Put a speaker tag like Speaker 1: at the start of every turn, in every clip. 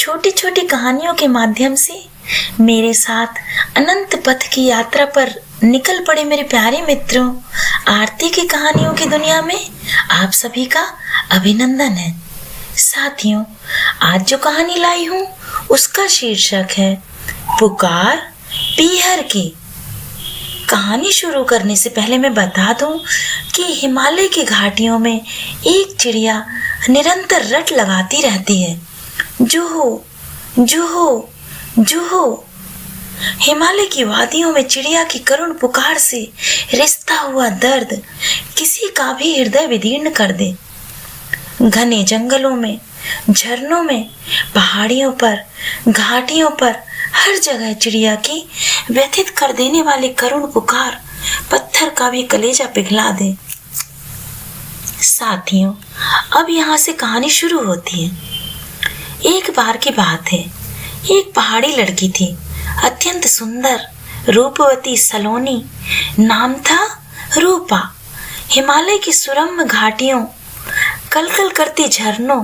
Speaker 1: छोटी छोटी कहानियों के माध्यम से मेरे साथ अनंत पथ की यात्रा पर निकल पड़े मेरे प्यारे मित्रों। आरती की कहानियों की दुनिया में आप सभी का अभिनंदन है। साथियों, आज जो कहानी लाई हूँ उसका शीर्षक है पुकार पीहर की। कहानी शुरू करने से पहले मैं बता दूं कि हिमालय की घाटियों में एक चिड़िया निरंतर रट लगाती रहती है, जूहू जूहू जूहू। हिमालय की वादियों में चिड़िया की करुण पुकार से रिसता हुआ दर्द किसी का भी हृदय विदीर्ण कर दे। घने जंगलों में, झरनों में, पहाड़ियों पर, घाटियों पर हर जगह चिड़िया की व्यथित कर देने वाली करुण पुकार पत्थर का भी कलेजा पिघला दे। साथियों, अब यहाँ से कहानी शुरू होती है। एक बार की बात है, एक पहाड़ी लड़की थी, अत्यंत सुंदर, रूपवती, सलोनी। नाम था रूपा। हिमालय की सुरम्य घाटियों, कलकल करती झरनों,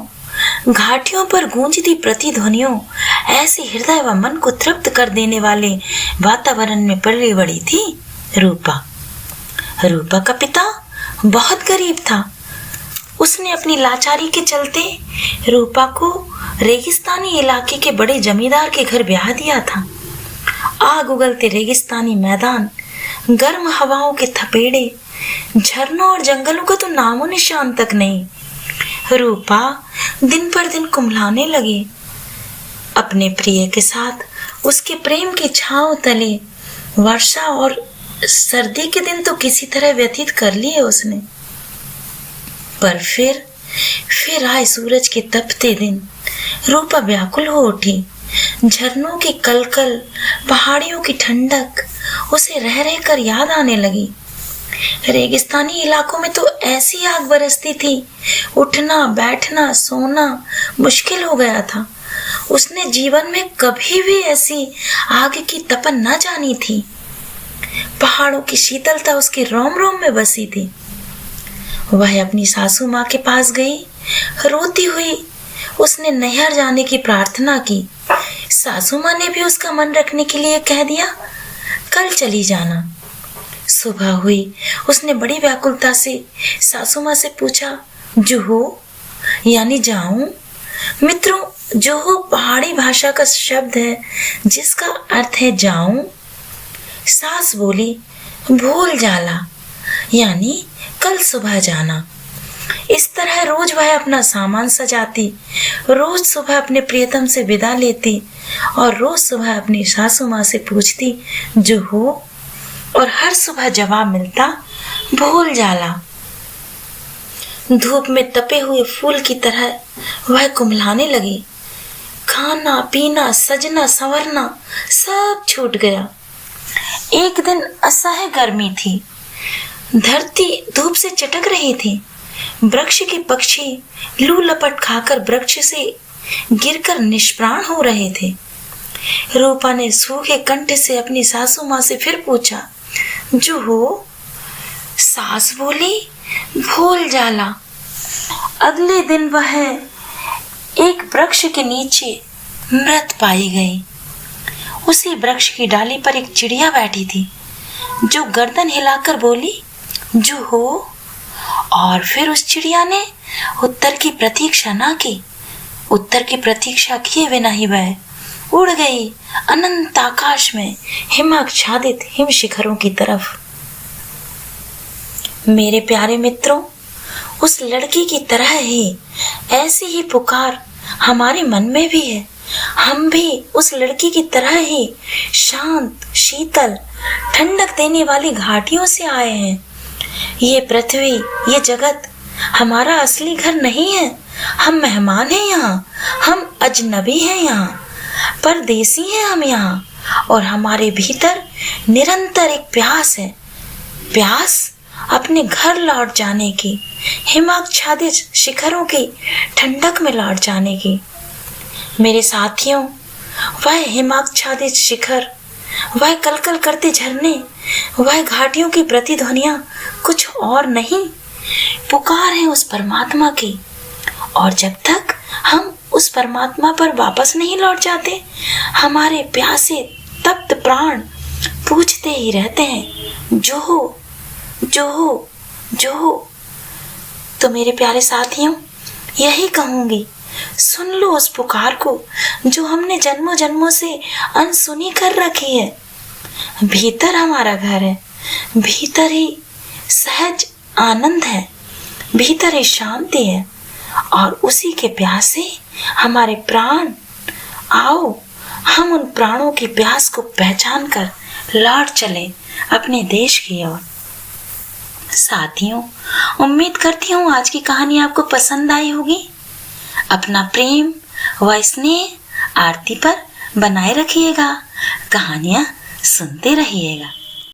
Speaker 1: घाटियों पर गूंजती प्रतिध्वनियों ऐसे हृदय व मन को तृप्त कर देने वाले वातावरण में पली बड़ी थी रूपा। रूपा का पिता बहुत गरीब था। उसने अपनी लाचारी के चलते रूपा को रेगिस्तानी इलाके के बड़े जमींदार के घर ब्याह दिया था। आग उगलते रेगिस्तानी मैदान, गर्म हवाओं के थपेड़े, झरनों और जंगलों का तो नामो निशान तक नहीं। रूपा दिन पर दिन कुम्हलाने लगी। अपने प्रिय के साथ उसके प्रेम की छांव तले वर्षा और सर्दी के दिन तो किसी तरह व्यतीत कर लिए उसने, पर फिर आए सूरज के तपते दिन। रूपा व्याकुल हो उठी। झरनों की कलकल, पहाड़ियों की ठंडक उसे रह रह कर याद आने लगी। रेगिस्तानी इलाकों में तो ऐसी आग बरसती थी, उठना बैठना सोना मुश्किल हो गया था। उसने जीवन में कभी भी ऐसी आग की तपन न जानी थी। पहाड़ों की शीतलता उसके रोम रोम में बसी थी। वह अपनी सासू माँ के पास गई। रोती हुई उसने नैहर जाने की प्रार्थना की। सासू माँ ने भी उसका मन रखने के लिए कह दिया, कल चली जाना। सुबह हुई, उसने बड़ी व्याकुलता से सासू माँ से पूछा, जूहू यानी जाऊं? मित्रों, जूहू पहाड़ी भाषा का शब्द है जिसका अर्थ है जाऊं। सास बोली, भूल जाला यानी कल सुबह जाना। इस तरह रोज वह अपना सामान सजाती, रोज सुबह अपने प्रियतम से विदा लेती और रोज सुबह अपनी सासू माँ से पूछती, जूहू, और हर सुबह जवाब मिलता, भूल जाला। धूप में तपे हुए फूल की तरह वह कुम्हलाने लगी। खाना पीना, सजना संवरना सब छूट गया। एक दिन असह्य गर्मी थी। धरती धूप से चटक रही थी। वृक्ष के पक्षी लू लपट खाकर वृक्ष से गिरकर निष्प्राण हो रहे थे। रूपा ने सूखे कंठ से अपनी सासू माँ से फिर पूछा, जूहू? सास बोली, भूल जाला। अगले दिन वह एक वृक्ष के नीचे मृत पाई गई। उसी वृक्ष की डाली पर एक चिड़िया बैठी थी जो गर्दन हिलाकर बोली, जूहू। और फिर उस चिड़िया ने उत्तर की प्रतीक्षा ना की। उत्तर की प्रतीक्षा किए बिना ही वह उड़ गई अनंत आकाश में हिमाच्छादित हिम शिखरों की तरफ। मेरे प्यारे मित्रों, उस लड़की की तरह ही ऐसी ही पुकार हमारे मन में भी है। हम भी उस लड़की की तरह ही शांत, शीतल, ठंडक देने वाली घाटियों से आए हैं। ये पृथ्वी, ये जगत हमारा असली घर नहीं है। हम मेहमान हैं यहाँ, हम अजनबी हैं यहाँ, परदेसी हैं हम यहाँ। और हमारे भीतर निरंतर एक प्यास है, प्यास अपने घर लौट जाने की, हिमाच्छादित शिखरों की ठंडक में लौट जाने की। मेरे साथियों, वह हिमाच्छादित शिखर, वह कलकल करते झरने, वह घाटियों की प्रतिध्वनियां कुछ और नहीं, पुकार है उस परमात्मा की। और जब तक हम उस परमात्मा पर वापस नहीं लौट जाते? हमारे प्यासे तप्त प्राण पूछते ही रहते हैं, जो हो, जो हो, जो हो। तो मेरे प्यारे साथियों, यही कहूंगी, सुन लो उस पुकार को जो हमने जन्मों जन्मों से अनसुनी कर रखी है। भीतर हमारा घर है, भीतर ही सहज आनंद है, भीतर ही शांति है, और उसी के प्यासे हमारे प्राण। आओ हम उन प्राणों की प्यास को पहचान कर लौट चले अपने देश की ओर। साथियों, उम्मीद करती हूँ आज की कहानी आपको पसंद आई होगी। अपना प्रेम व स्नेह आरती पर बनाए रखिएगा, कहानियां सुनते रहिएगा।